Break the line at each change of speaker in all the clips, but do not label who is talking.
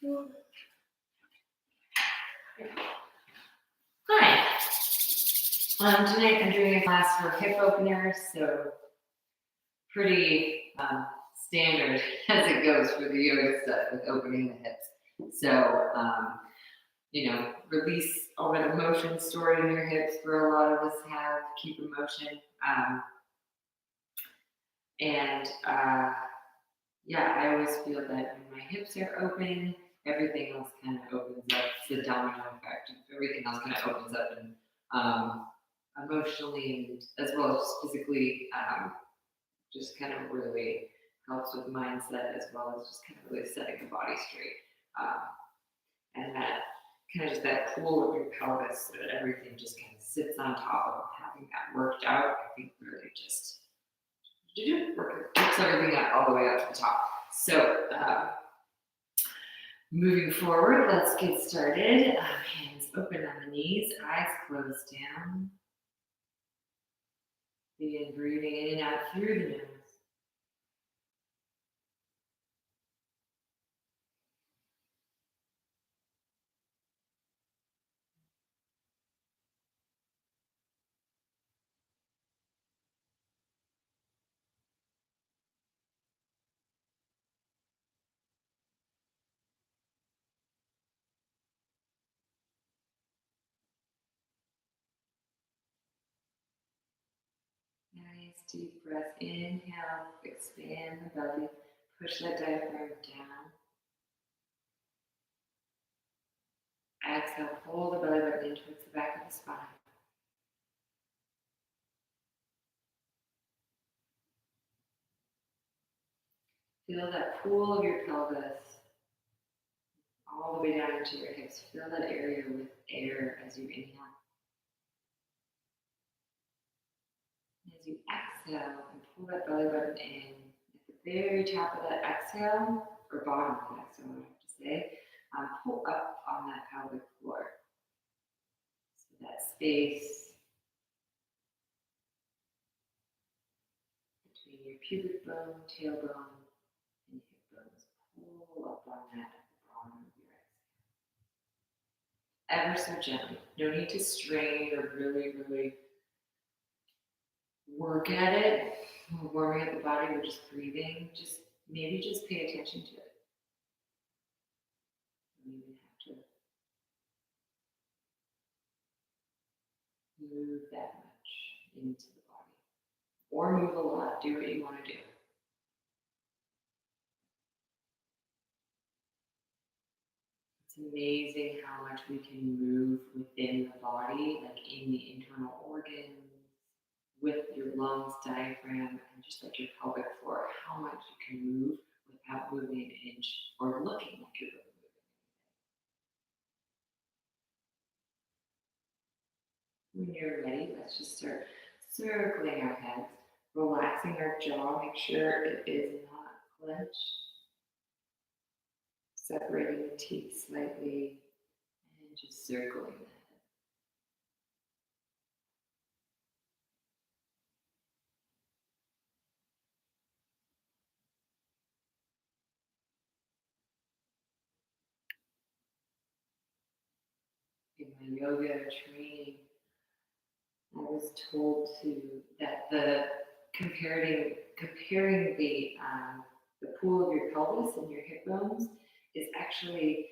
Hi. Tonight I'm doing a class for hip openers, so pretty standard as it goes for the yoga stuff with opening the hips. So, release all that emotion stored in your hips for a lot of us have, keep emotion. I always feel that when my hips are open, everything else kind of opens up. It's the domino effect. Everything else kind of opens up and emotionally and as well as physically, just kind of really helps with mindset as well as just kind of really setting the body straight. And that kind of just that pool of your pelvis so that everything just kind of sits on top of having that worked out. I think really just works everything out all the way up to the top. So moving forward, let's get started. Hands open on the knees, eyes closed down. Begin breathing in and out through the nose. Nice deep breath. Inhale, expand the belly. Push that diaphragm down. Exhale, pull the belly button in towards the back of the spine. Feel that pool of your pelvis all the way down into your hips. Fill that area with air as you inhale. As you exhale and pull that belly button in, at the very top of that exhale, or bottom of that exhale, I have to say, pull up on that pelvic floor. So that space between your pubic bone, tailbone, and hip bones. Pull up on that at the bottom of your exhale. Ever so gently. No need to strain or really, really work at it. We're warming up the body, we're just breathing. Maybe just pay attention to it. You don't even have to move that much into the body. Or move a lot. Do what you want to do. It's amazing how much we can move within the body, like in the internal organs, with your lungs, diaphragm, and just like your pelvic floor, how much you can move without moving an inch or looking like you're really moving. When you're ready, let's just start circling our heads, relaxing our jaw, make sure it is not clenched. Separating the teeth slightly and just circling the head. In my yoga training, I was told that the comparing the pool of your pelvis and your hip bones is actually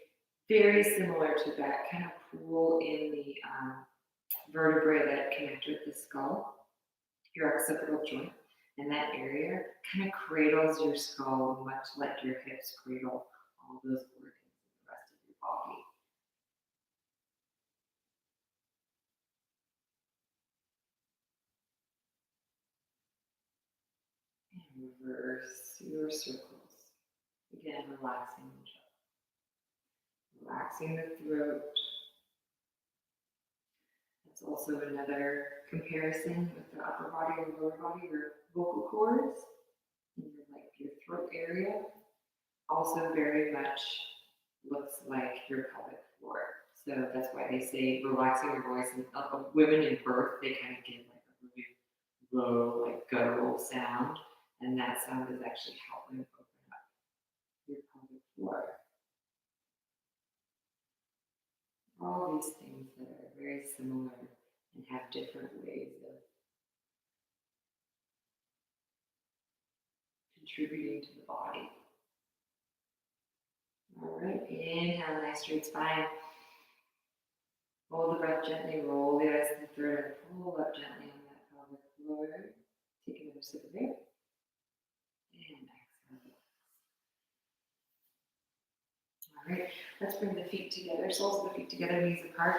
very similar to that kind of pool in the vertebrae that connect with the skull, your occipital joint, and that area kind of cradles your skull much like your hips cradle all those organs and the rest of your body. And reverse your circles. Again, relaxing the jaw. Relaxing the throat. That's also another comparison with the upper body and lower body, your vocal cords, and your throat area. Also very much looks like your pelvic floor. So that's why they say relaxing your voice. And women in birth, they kind of give like a really low, like guttural sound. And that sound is actually helping open up your pelvic floor. all these things that are very similar and have different ways of contributing to the body. All right, inhale, nice straight spine. Hold the breath gently, roll the eyes to the throat, and pull up gently on that pelvic floor. Take another sip of air. And exhale. All right, let's bring the feet together, soles of the feet together, knees apart.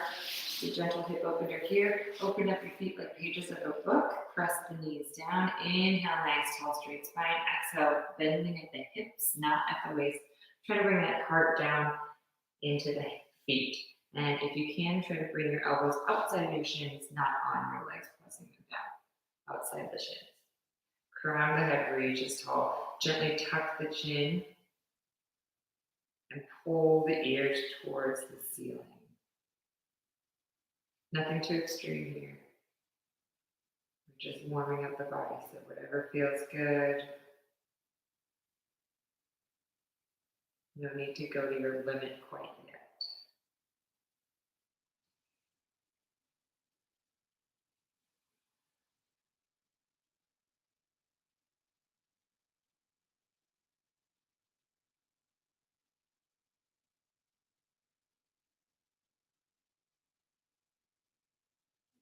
Do gentle hip opener here. Open up your feet like pages of a book. Press the knees down. Inhale, nice tall straight spine. Exhale, bending at the hips, not at the waist. Try to bring that heart down into the feet. And if you can, try to bring your elbows outside your shins, not on your legs, pressing them down, outside the shins. Crown of the head reaches tall. Gently tuck the chin and pull the ears towards the ceiling. Nothing too extreme here. We're just warming up the body, so whatever feels good. No need to go to your limit quite yet.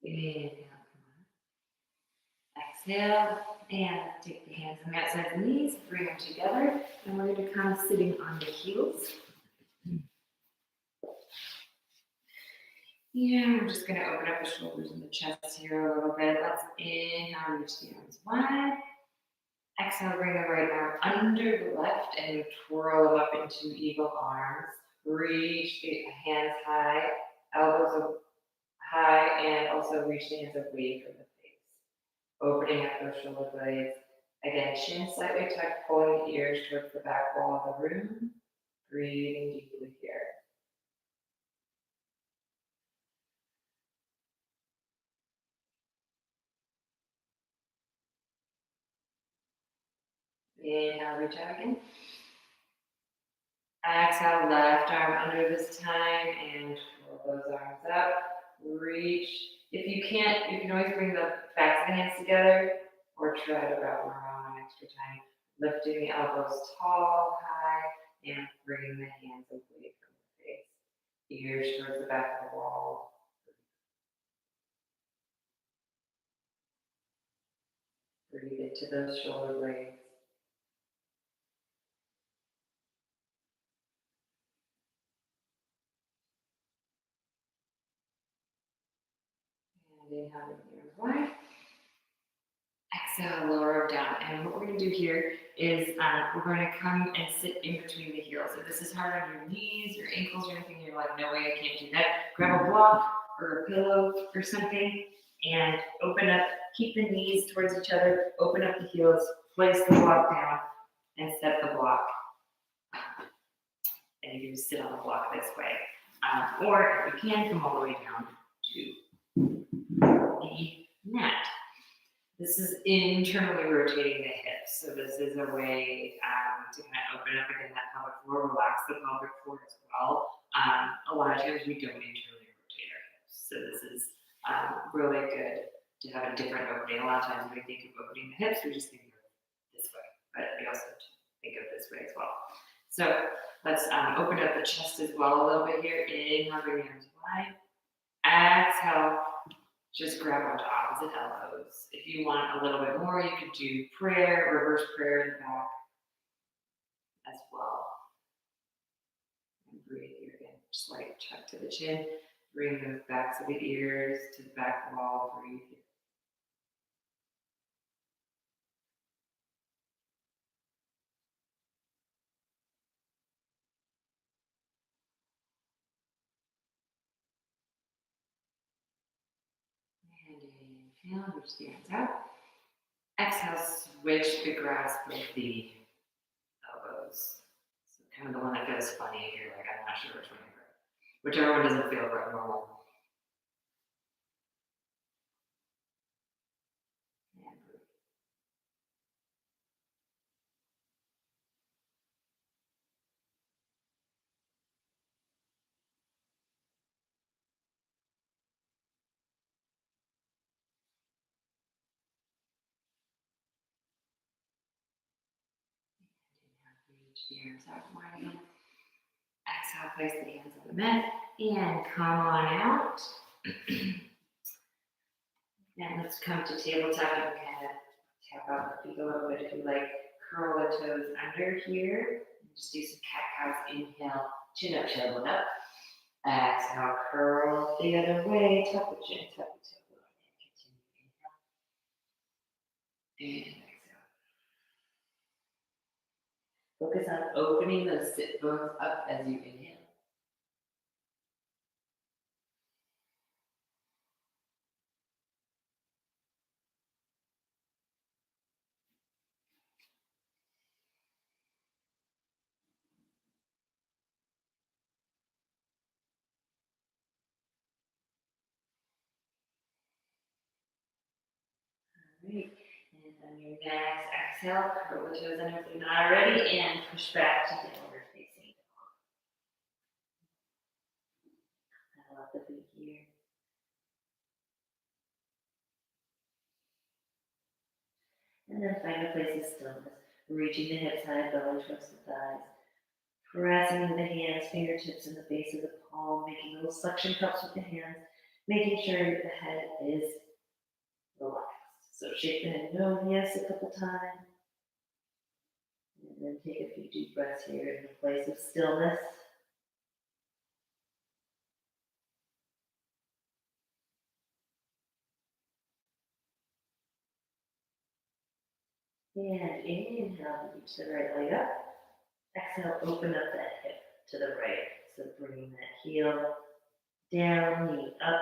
Inhale, exhale, and take the hands on the outside of the knees, bring them together, and we're going to come sitting on the heels. Yeah, I'm just going to open up the shoulders and the chest here a little bit. Let's inhale, reach the arms wide. Exhale, bring the right arm under the left and twirl them up into eagle arms. Reach the hands high, elbows high, and also reach the hands away from the face. Opening up those shoulder blades. Again, chin slightly tucked, pulling the ears towards the back wall of the room. Breathing deeply here. Inhale, reach out again. Exhale, left arm under this time and twirl those arms up. Reach. If you can't, you can always bring the backs of the hands together or try to wrap them around one extra time. Lifting the elbows tall, high, and bringing the hands away from the face. Ears towards the back of the wall. Breathe into those shoulder blades. And inhale, the arms wide. Exhale, lower down. And what we're going to do here is we're going to come and sit in between the heels. If this is hard on your knees, your ankles, or anything, you're like, no way, I can't do that. Grab a block or a pillow or something and open up, keep the knees towards each other, open up the heels, place the block down, and set the block. And you can just sit on the block this way. Or if you can, come all the way down to the mat. This is internally rotating the hips. So this is a way to kind of open up again that pelvic floor, relax the pelvic floor as well. A lot of times we don't internally rotate our hips. So this is really good to have a different opening. A lot of times when we think of opening the hips, we just think of this way, but we also think of this way as well. So let's open up the chest as well a little bit here. Inhale, bring the arms wide. Exhale. Just grab onto opposite elbows. If you want a little bit more, you could do prayer, reverse prayer in the back as well. And breathe here again. Slight tuck to the chin. Bring those backs of the ears to the back wall. Breathe here. And inhale, reach the hands out. Exhale, switch the grasp with the elbows. So kind of the one that feels funny if you're like, I'm not sure which one to grab. Whichever one doesn't feel right normal. And breathe. the arms out wide again. Exhale, place the hands on the mat and come on out. And let's come to tabletop and kind of tap out the feet a little bit if you like. Curl the toes under here. And just do some cat-cows. Inhale, chin up, tailbone up. Exhale, curl the other way. Tuck the chin, tuck the tailbone. And continue. Inhale. And exhale. Focus on opening those sit bones up as you inhale. Great. And on your next exhale, curl the toes under if you're not already, and push back to downward facing dog. I love the feet here. And then find a place of stillness, reaching the hips high, belly towards the thighs. Pressing with the hands, fingertips in the base of the palm, making little suction cups with the hands, making sure the head is relaxed. So shake the head no, yes a couple times. And then take a few deep breaths here in a place of stillness. And inhale, reach the right leg up. Exhale, open up that hip to the right. So bringing that heel down, knee up.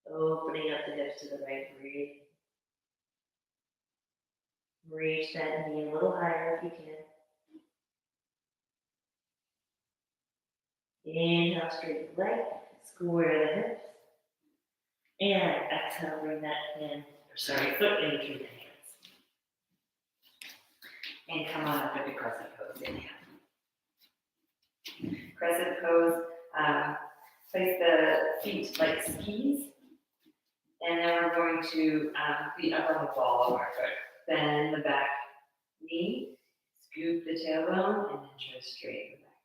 Opening up the hips to the right, breathe. Reach that knee a little higher if you can. Inhale, straighten the leg, square the hips. And exhale, bring that foot in between the hands. And come on up into crescent pose, inhale. Crescent pose, place the feet like skis. And then we're going to feet up on the ball of our foot. Bend the back knee, scoop the tailbone, and then try to straighten the back.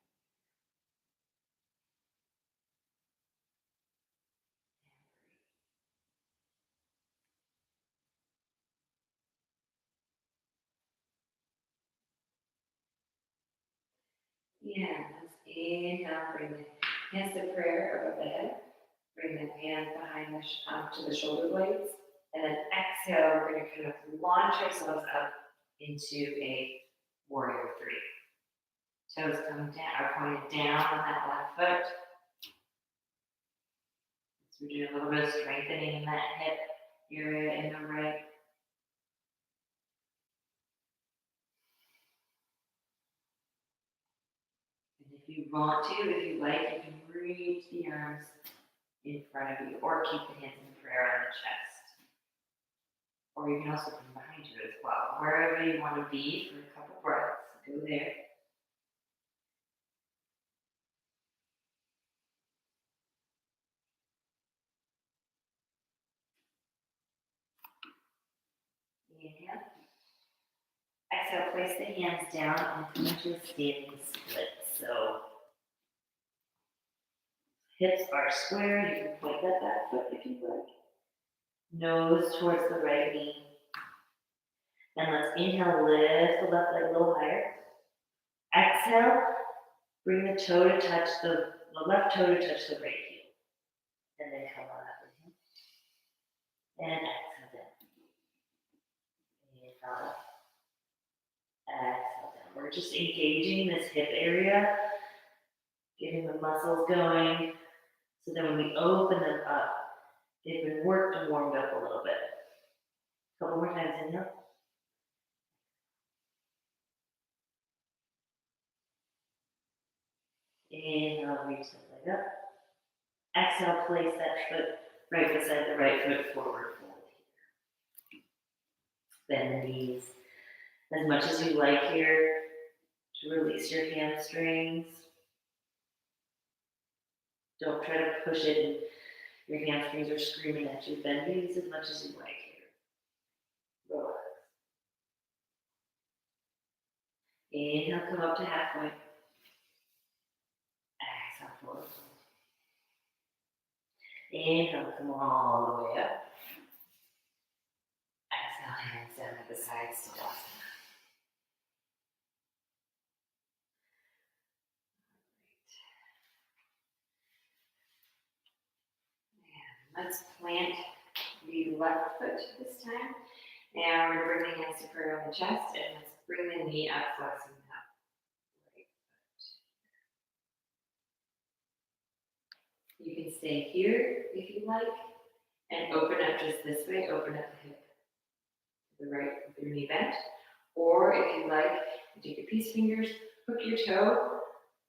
Yeah, let's inhale, bring the hands to prayer above the head. Bring the hand behind to the shoulder blades. And then exhale, we're going to kind of launch ourselves up into a warrior three. Toes come down, are pointed down on that left foot. So we're doing a little bit of strengthening in that hip area in the right. And if you want to, if you like, you can reach the arms in front of you or keep the hands in prayer on the chest. Or you can also come behind you as well. Wherever you want to be for a couple breaths, go there. Inhale. Exhale, place the hands down and come into a standing split. So hips are square. You can point that back foot if you like. Nose towards the right knee. And let's inhale, lift the left leg a little higher. Exhale, bring the toe to touch the left toe to touch the right heel. And then come on up with him. And exhale down. Inhale up. Exhale down. We're just engaging this hip area, getting the muscles going, so then when we open them up, they've been worked and warmed up a little bit. A couple more times, inhale. Inhale, reach the leg up. Exhale, place that foot right beside the right foot forward. Bend the knees as much as you like here to release your hamstrings. Don't try to push it and your hamstrings are screaming at you. Bend the knees as much as you like here. Relax.
Inhale, come up to halfway. Exhale, forward fold. Inhale, come all the way up. Exhale, hands down at the sides to Tadasana. And let's plant the left foot this time. Now we're going to bring the hands to prayer on the chest, and let's bring the knee up, flexing up. Right foot. You can stay here if you like, and open up just this way, open up the hip to the right with your knee bent. Or if you like, you take your peace fingers, hook your toe,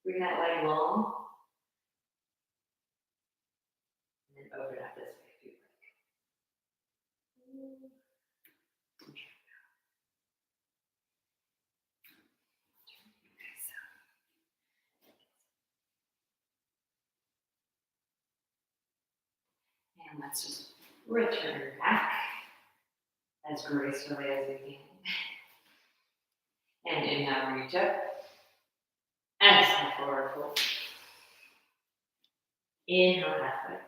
bring that leg long, and then open up this way if you like. And let's just return back as gracefully as we can. And inhale, reach up. Exhale, forward fold. Inhale, halfway.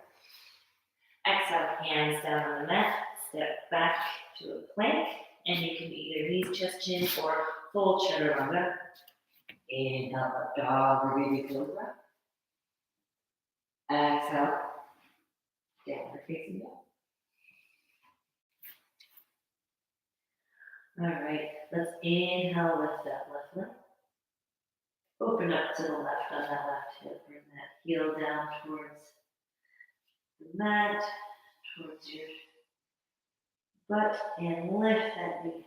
Exhale, hands down on the mat. Step back to a plank. And you can either knees, chest, chin, or full chaturanga. Inhale, up dog or baby cobra. Exhale, downward facing dog. All right, let's inhale, lift that left leg. Open up to the left on that left hip. Bring that heel down towards the mat, towards your butt, and lift that knee.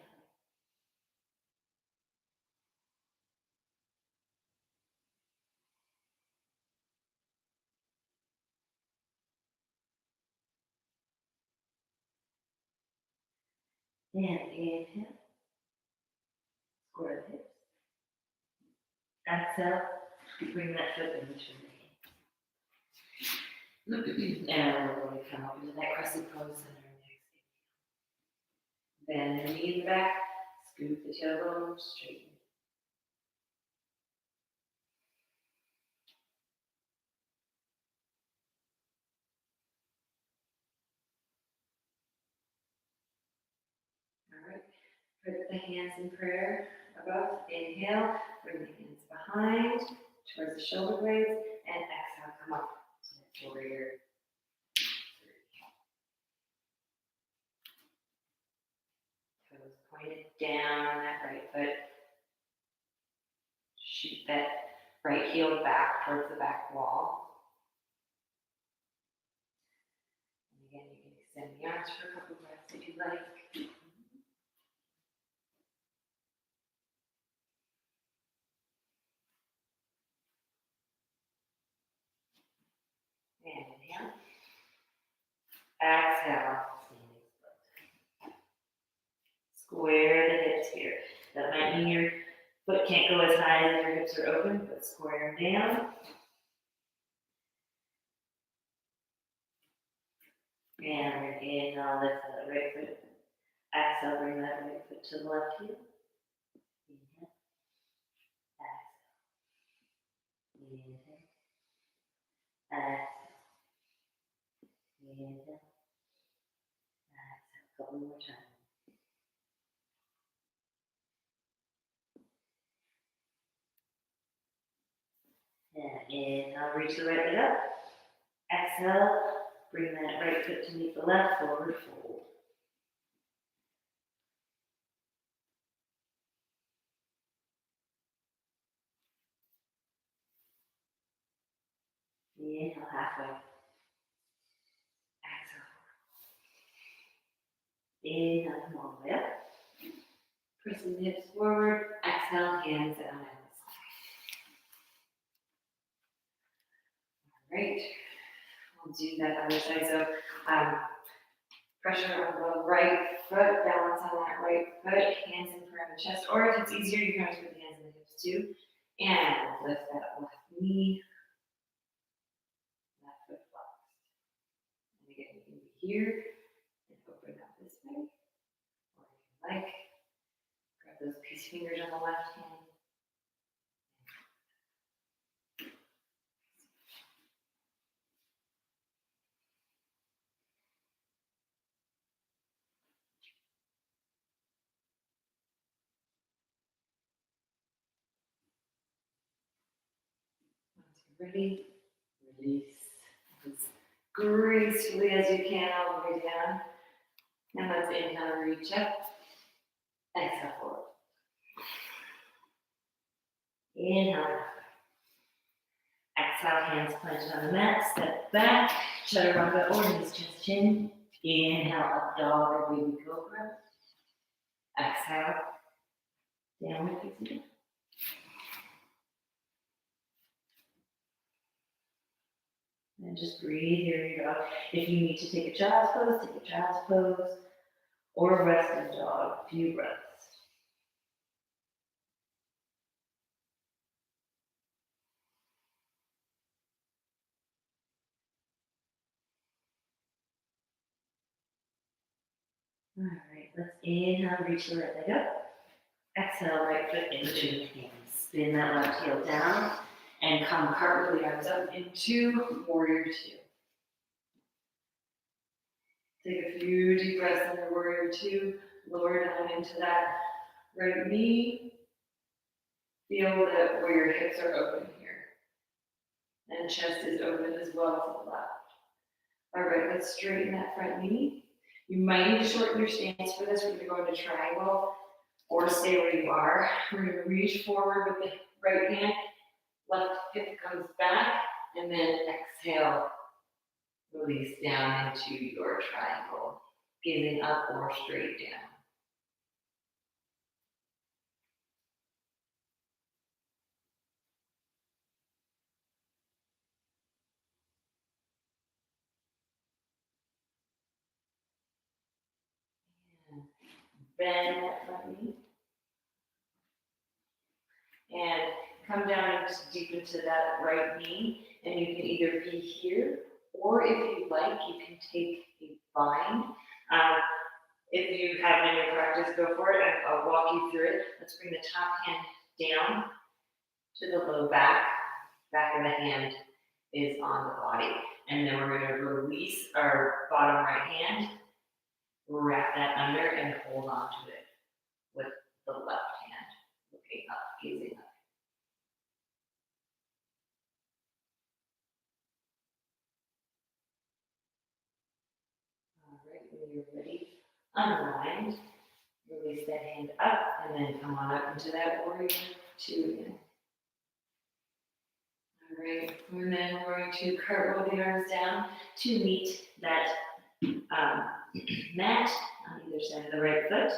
And inhale, square the hips. Exhale, bring that foot in between the hands. And we're going to come up into that crescent pose on our next inhale. Bend the knee in the back, scoot the tailbone straight. All right, put the hands in prayer above. Inhale, bring the hands behind towards the shoulder blades, and exhale, come up to that warrior. Toes pointed down on that right foot. Shoot that right heel back towards the back wall. And again, you can extend the arms for a couple breaths if you like. And inhale. Exhale. Square the hips here. That might mean your foot can't go as high as your hips are open, but square them down. And inhale, lift that right foot. Exhale, bring that right foot to the left heel. Inhale. Exhale. Inhale. Exhale. Inhale. Exhale. A couple more times. And inhale, reach the right leg up. Exhale, bring that right foot to meet the left, forward fold. Inhale, halfway. Exhale. Inhale, come all the way up. Pressing the hips forward. Exhale, hands down at the side. All right. We'll do that other side. So pressure on the right foot, balance on that right foot, hands in front of the chest. Or if it's easier, you can always put the hands in the hips too. And lift that left knee. Left foot flexed. And again, you can be here and open up this way. Or if you like, grab those peace fingers on the left hand.
Ready? Release. As gracefully as you can all the way down. Now let's inhale, reach up. Exhale, forward.
Inhale. Exhale, hands planted on the mat, step back, chaturanga or knees chest chin. Inhale, up dog or baby cobra. Exhale, downward facing dog. And just breathe, here you go. If you need to take a child's pose, take a child's pose. Or resting dog, few breaths. All right, let's inhale, reach the right leg up. Exhale, right foot in between the hands. Spin that left heel down and come cartwheel the arms up into warrior two. Take a few deep breaths under warrior two. Lower down into that right knee. Feel that where your hips are open here. And chest is open as well to the left. All right, let's straighten that front knee. You might need to shorten your stance for this. We're going to go into triangle or stay where you are. We're going to reach forward with the right hand. Left hip comes back. And then exhale. Release down into your triangle. Gazing up or straight down. And bend that front knee. And come down deep into that right knee, and you can either be here, or if you'd like, you can take a bind. If you have it in your practice, go for it. I'll walk you through it. Let's bring the top hand down to the low back. Back of the hand is on the body. And then we're going to release our bottom right hand, wrap that under, and hold on to it with the left hand. Looking up, gazing up. All right, when you're ready, unwind, release that hand up, and then come on up into that warrior two again. All right, and then we're going to cartwheel the arms down to meet that mat on either side of the right foot.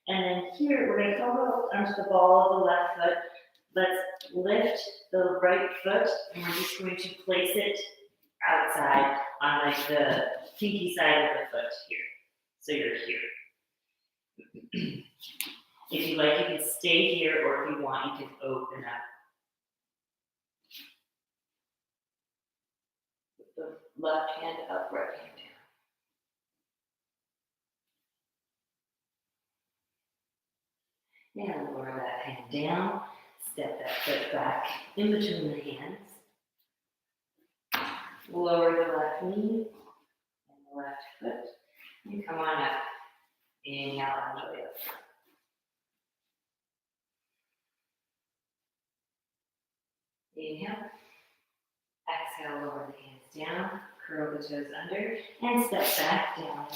And then here, we're going to elbow onto the ball of the left foot. Let's lift the right foot, and we're just going to place it outside on like the pinky side of the foot here. So you're here. If you like, you can stay here, or if you want, you can open up. With the left hand up, right hand down. And lower that hand down. Step that foot back in between the hands. Lower the left knee and the left foot. And come on up. Inhale, enjoy it. Inhale. Exhale, lower the hands down. Curl the toes under. And step back down.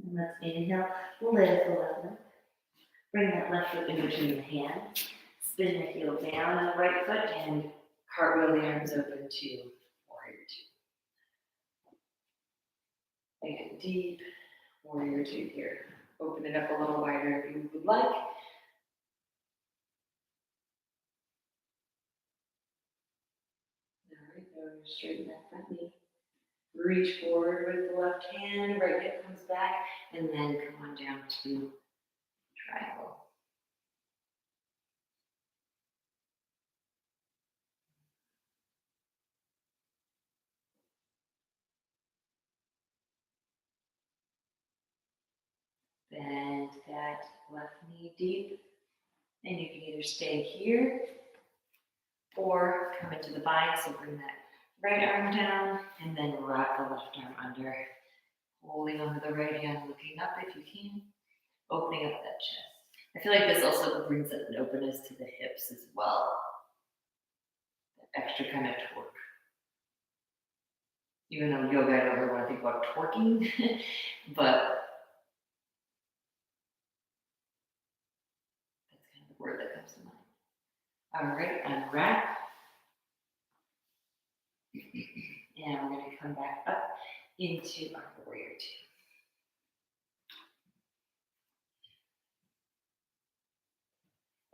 And let's inhale. Lift the left leg. Bring that left foot in between the hands. Spin the heel down on the right foot and cartwheel the arms open to warrior two. Again, deep warrior two here. Open it up a little wider if you would like. All right, go straighten that front knee. Reach forward with the left hand, right hip comes back, and then come on down to triangle. Bend that left knee deep, and you can either stay here or come into the bind. So bring that right arm down and then wrap the left arm under, holding onto the right hand, looking up if you can. opening up that chest. I feel like this also brings an openness to the hips as well. That extra kind of torque. Even though yoga, I don't really want to think about torquing, but that's kind of the word that comes to mind. All right, unwrap. And we're going to come back up into our warrior two.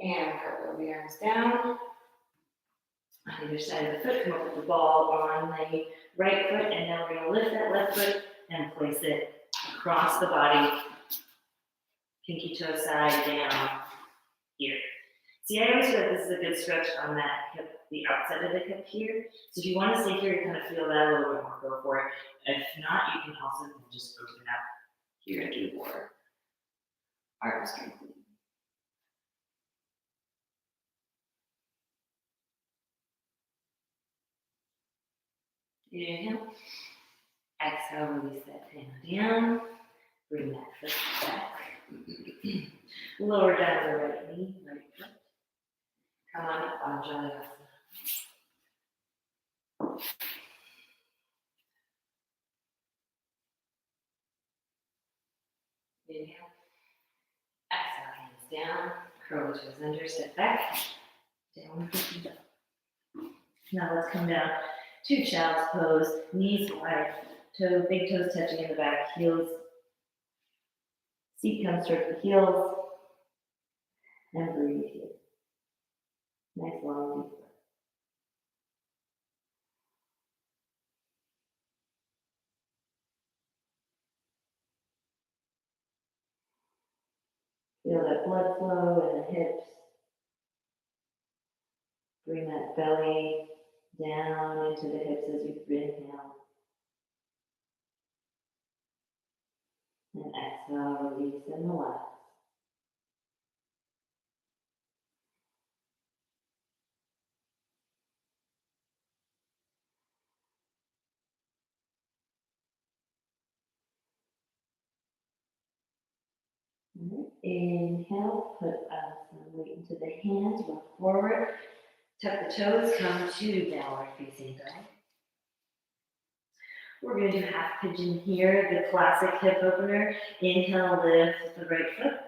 And curl the arms down. On either side of the foot, come up with the ball on the right foot, and now we're going to lift that left foot and place it across the body, pinky toe side down here. See, I always feel like this is a good stretch on that hip, the outside of the hip here. So if you want to stay here, you kind of feel that a little bit more, go for it. If not, you can also just open up here and do more arm strengthening. Inhale. Exhale, release that hand down. Bring that foot back. Lower down the right knee, right foot. Come on up, Anjalayasana. Inhale. Exhale, hands down. Curl the toes under, step back. Down. Now let's come down to child's pose. Knees wide, big toes touching in the back, heels. Seat comes towards the heels. And breathe here. Nice long deep breath. Feel that blood flow in the hips. Bring that belly down into the hips as you inhale. And exhale, release and relax. Inhale, put some weight into the hands, rock forward. Tuck the toes, come to downward facing dog. We're going to do half pigeon here, the classic hip opener. Inhale, lift the right foot.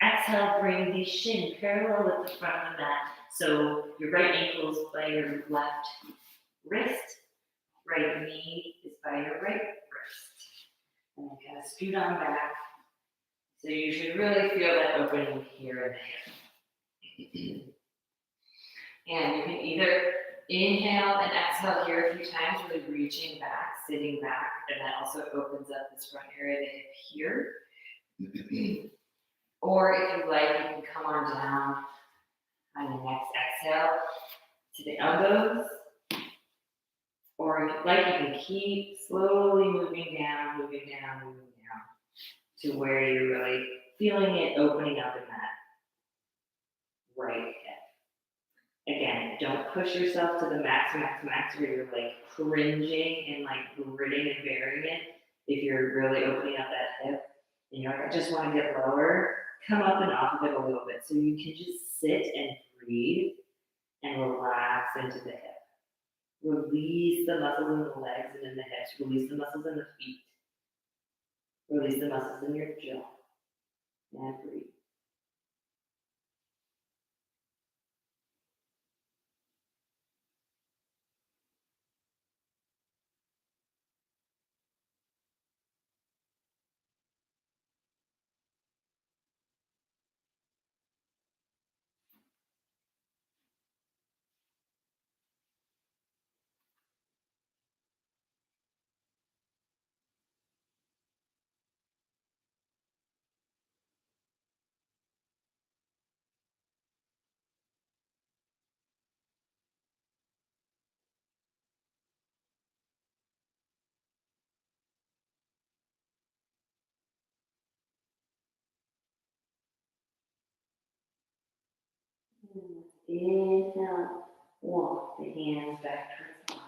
Exhale, bring the shin parallel with the front of the mat. So your right ankle is by your left wrist, right knee is by your right wrist. And then kind of scoot on back. So you should really feel that opening here and there. And you can either inhale and exhale here a few times, really reaching back, sitting back, and that also opens up this front area of the hip here. Or if you like, you can come on down on the next exhale to the elbows. Or if you like, you can keep slowly moving down, to where you're really feeling it opening up in that right hip. Again, don't push yourself to the max, where you're like cringing and like gritting and bearing it. If you're really opening up that hip and you're like, I just want to get lower, come up and off of it a little bit. So you can just sit and breathe and relax into the hip. Release the muscles in the legs and in the hips. Release the muscles in the feet. Release the muscles in your jaw. And breathe. Inhale, walk the hands back towards the body.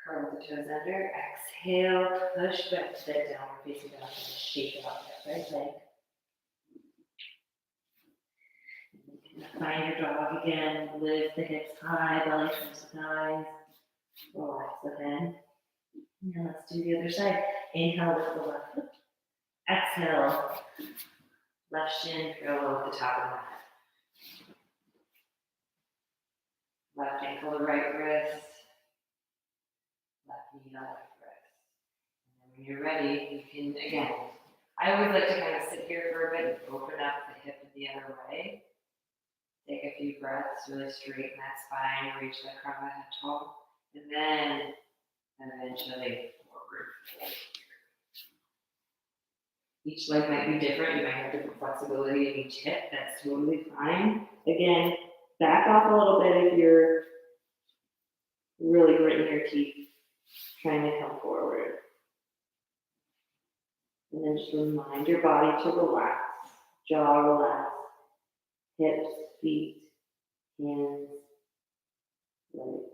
Curl the toes under. Exhale, push back to that downward facing dog and shake out that right leg. Find your dog again. Lift the hips high, belly towards the thighs. Relax the head. Now let's do the other side. Inhale with the left foot. Exhale. Left shin parallel with the top of the mat. Left ankle to right wrist. Left knee to left wrist. And then when you're ready, you can, again, I always like to kind of sit here for a bit and open up the hip the other way. Take a few breaths, really straighten that spine, reach that crown of the head tall, and then eventually forward. Each leg might be different. You might have different flexibility in each hip. That's totally fine. Again, back off a little bit if you're really gritting your teeth, trying to come forward. And then just remind your body to relax. Jaw relax. Hips, feet, hands, legs.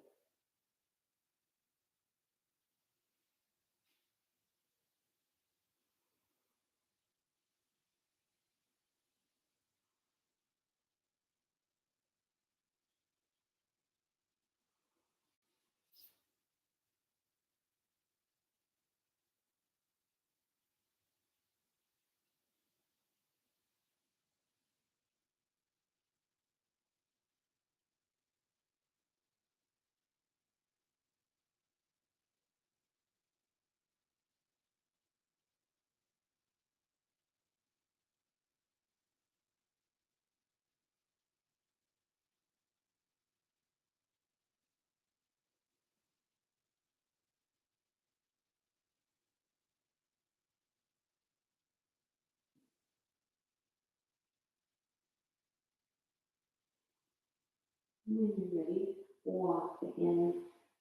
When you're ready, walk again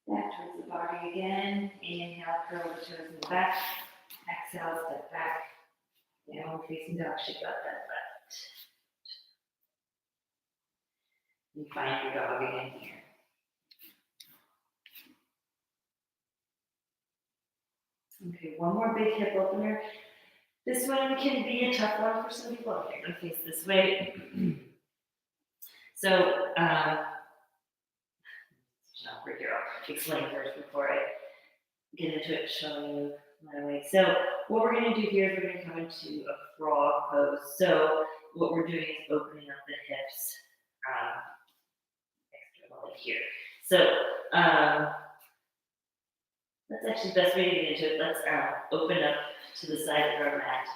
back towards the body again. Inhale, curl the toes in the back. Exhale, step back. Downward facing dog, shake out that left. And find your dog again here. Okay, one more big hip opener. This one can be a tough one for some people. Okay, I'm gonna face this way. So, over here, I'll explain first before I get into it, showing you my way. So, what we're gonna do here is we're gonna come into a frog pose. So, what we're doing is opening up the hips, externally here. So, that's actually the best way to get into it. Let's open up to the side of our mat.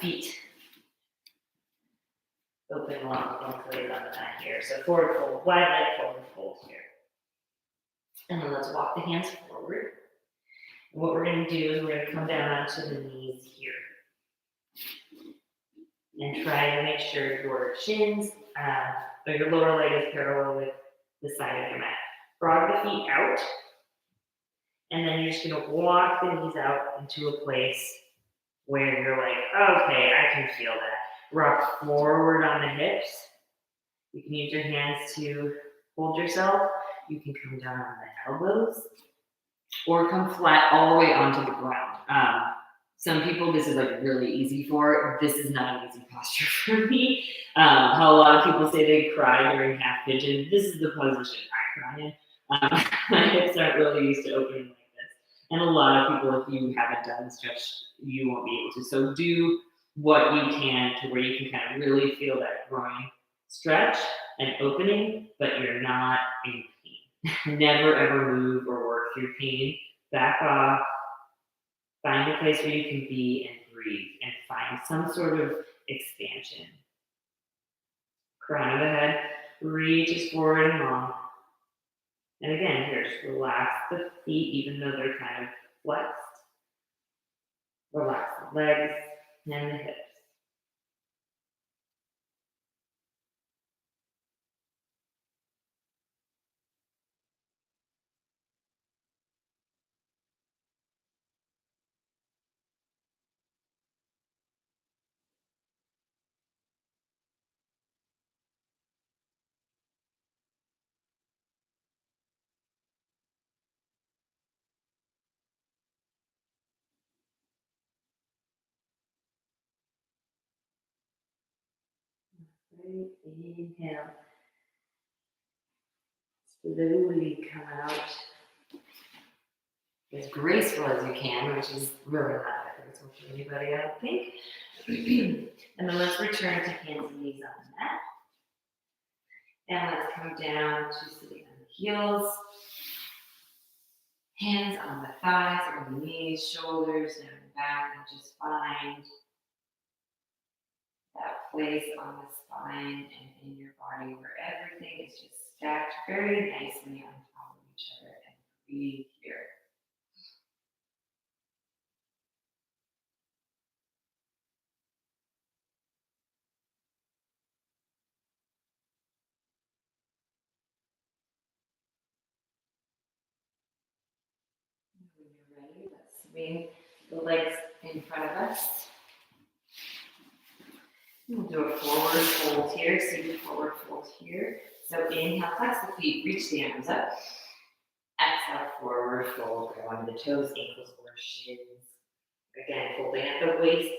Feet open long ways on the mat here. So forward fold, wide leg forward fold here. And then let's walk the hands forward. And what we're going to do is we're going to come down onto the knees here. And try to make sure your shins, or your lower leg is parallel with the side of your mat. Frog the feet out. And then you're just going to walk the knees out into a place where you're like, okay, I can feel that. Rock forward on the hips. You can use your hands to hold yourself. You can come down on the elbows. Or come flat all the way onto the ground. Some people, this is like really easy for. This is not an easy posture for me. How a lot of people say they cry during half pigeon. This is the position I cry in. My hips aren't really used to opening like this. And a lot of people, if you haven't done the stretch, you won't be able to. So do what you can to where you can kind of really feel that groin stretch and opening, but you're not in pain. Never ever move or work through pain. Back off. Find a place where you can be and breathe and find some sort of expansion. Crown of the head reaches forward and long. And again, here, just relax the feet even though they're kind of flexed. Relax the legs and the hips.
right, inhale. Slowly come out as graceful as you can, which is really not that graceful for anybody, I don't think. And then let's return to hands and knees on the mat. And let's come down to sitting on the heels. Hands on the thighs or the knees, shoulders, down and back, and just find that place on the spine and in your body where everything is just stacked very nicely on top of each other, and breathe here. When you're ready, let's swing the legs in front of us. We'll do a forward fold here, seated forward fold here. So inhale, flex the feet, reach the arms up. Exhale, forward fold, grab onto the toes, ankles, or shins. Again, folding at the waist,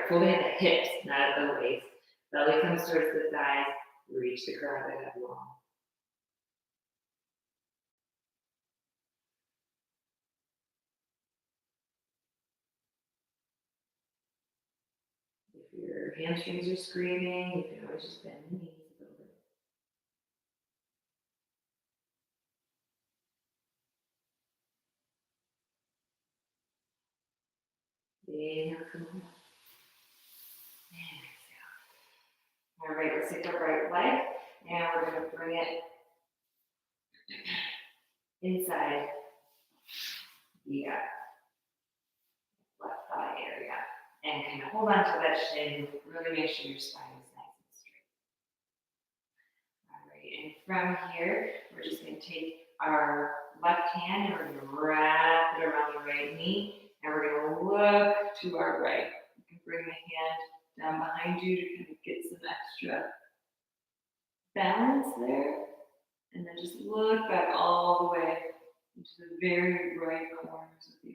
folding at the hips, not at the waist. Belly comes towards the thighs, reach the ground and up long. If your hamstrings are screaming, you can always just bend the knees a little bit. Inhale, come on. And exhale. All right, let's take the right leg, and we're going to bring it inside the left thigh area. And kind of hold on to that shin, really make sure your spine is nice and straight. All right, and from here, we're just going to take our left hand and we're going to wrap it around the right knee, and we're going to look to our right. You can bring the hand down behind you to kind of get some extra balance there, and then just look back all the way into the very right corners of the eye.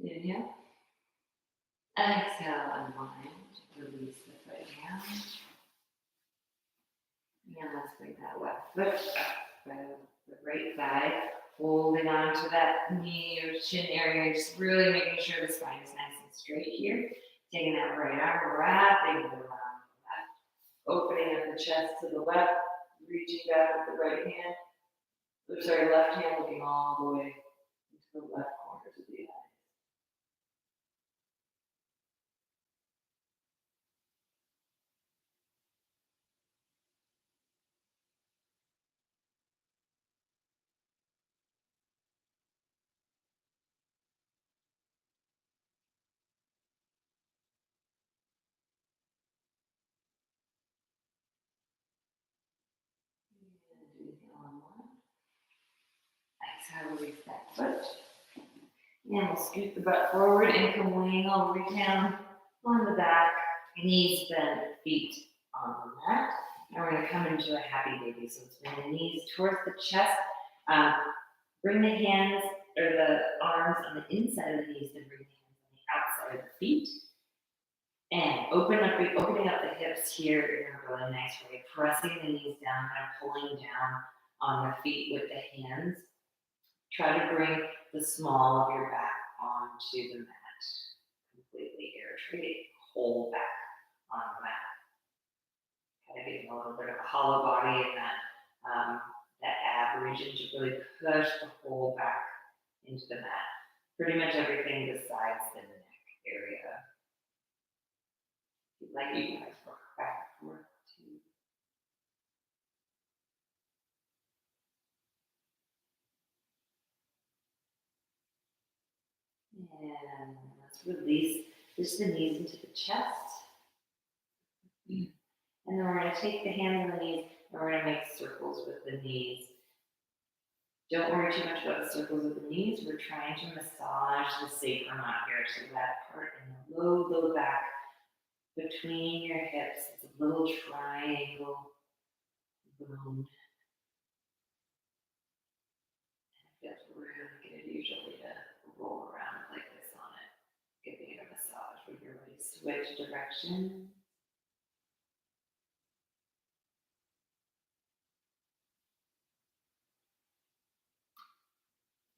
Inhale. Exhale, unwind. Release the foot down. And let's bring that left foot up by the right thigh. Holding on to that knee or chin area, just really making sure the spine is nice and straight here. Taking that right arm, wrapping it around the left. Opening up the chest to the left. Reaching back with the right hand. Left hand looking all the way into the left corners of the eye. Inhale on one. Exhale, release that foot. And we'll scoot the butt forward and come laying all the way down on the back. Knees bend, feet on the mat. And we're going to come into a happy baby. So let's bring the knees towards the chest. Bring the hands or the arms on the inside of the knees, then bring the hands on the outside of the feet. And opening up the hips here in a really nice way, pressing the knees down, kind of pulling down on the feet with the hands. Try to bring the small of your back onto the mat completely here. Try to hold back on the mat. Kind of getting a little bit of a hollow body in that ab region to really push the whole back into the mat. Pretty much everything besides the neck area. If you'd like, you can rock back and forth too. And let's release just the knees into the chest. And then we're going to take the hands on the knees and we're going to make circles with the knees. Don't worry too much about the circles with the knees. We're trying to massage the sacrum out here. So that part in the low back,
between your hips. It's a little triangle bone. And it feels really good usually to roll around like this on it, giving it a massage when you're ready to switch direction.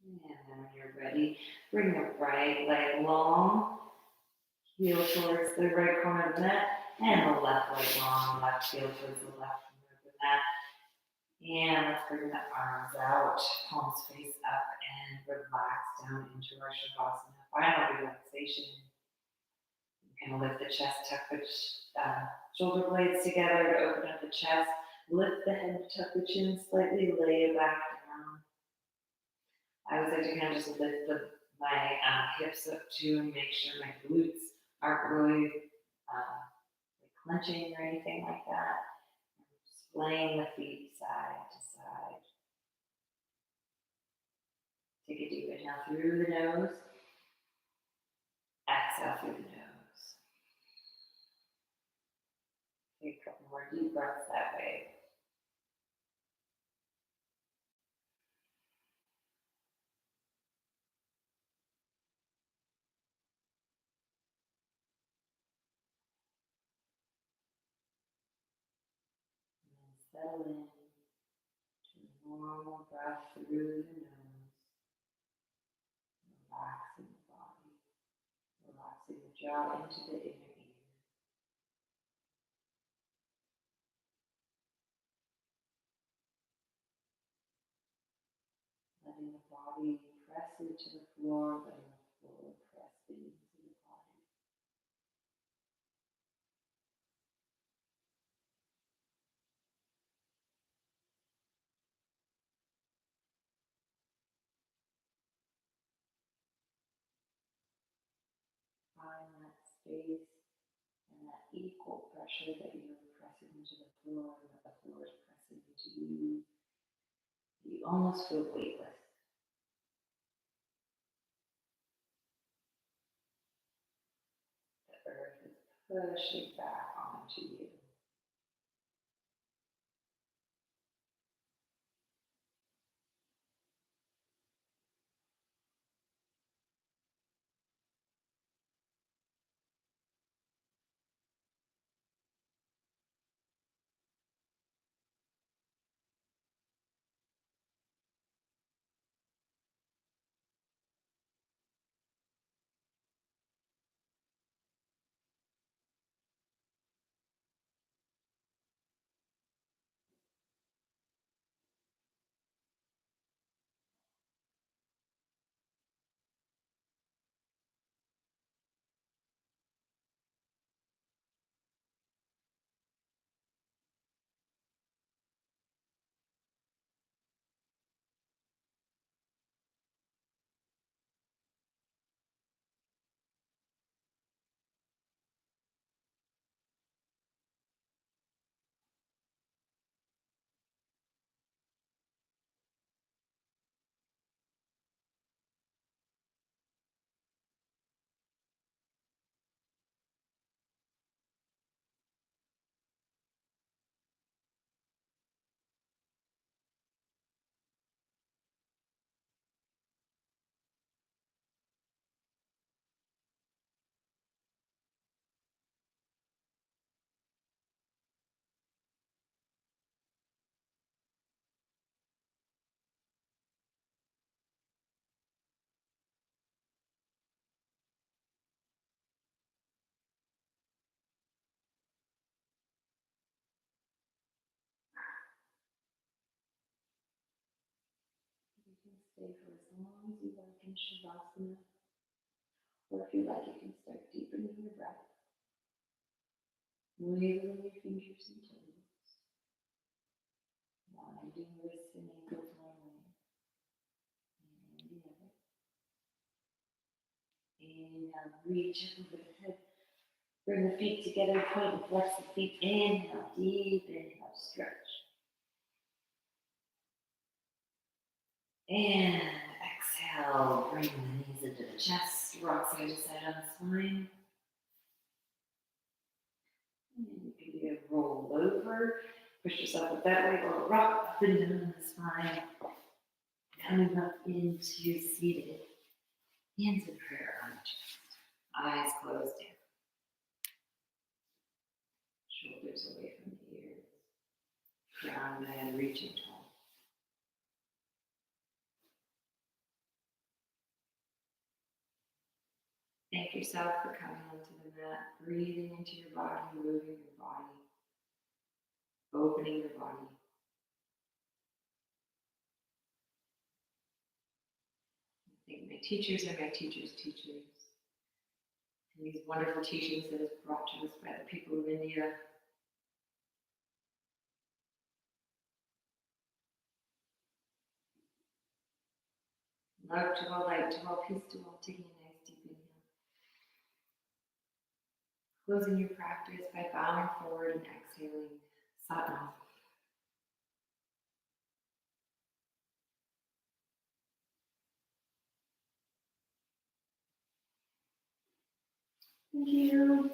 And then when you're ready, bring the right leg long, heel towards the right corner of the mat, and the left leg long, left heel towards the left corner of the mat. And let's bring the arms out, palms face up, and relax down into our Shavasana. Final relaxation. You can lift the chest, tuck the shoulder blades together to open up the chest. Lift the head, tuck the chin slightly, lay it back down. I always like to kind of just lift my hips up too and make sure my glutes aren't really like clenching or anything like that. Just laying the feet side to side. Take a deep inhale through the nose. Exhale through the nose. Take a couple more deep breaths that way. Settle in to a normal breath through the nose, relaxing the body, relaxing the jaw into the inner ear. Letting the body press into the floor, letting the floor press into the body. Find that space and that equal pressure that you're pressing into the floor and that the floor is pressing into you. You almost feel weightless. The earth is pushing back onto you. You can stay for as long as you like in Shavasana, or if you like, you can start deepening your breath, wiggling your fingers and toes, winding wrists and ankles one way, and the other. Inhale, reach over the head, bring the feet together, point and flex the feet. Inhale, deep inhale, stretch. And exhale, bring the knees into the chest, rock side to side on the spine.
roll over. Push yourself up that way, or rock up and down the spine. Coming up into seated. Hands in prayer on the chest. Eyes closed down. Shoulders away from the ears. Crown of the head reaching tall. Thank yourself for coming onto the mat, breathing into your body, moving your body, opening your body. I thank my teachers and my teachers' teachers. And these wonderful teachings that is brought to us by the people of India. Love to all, light to all, peace to all. Taking a nice deep inhale. Closing your practice by bowing forward and exhaling. Satnam. Thank you.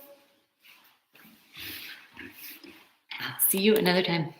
I'll see you another time.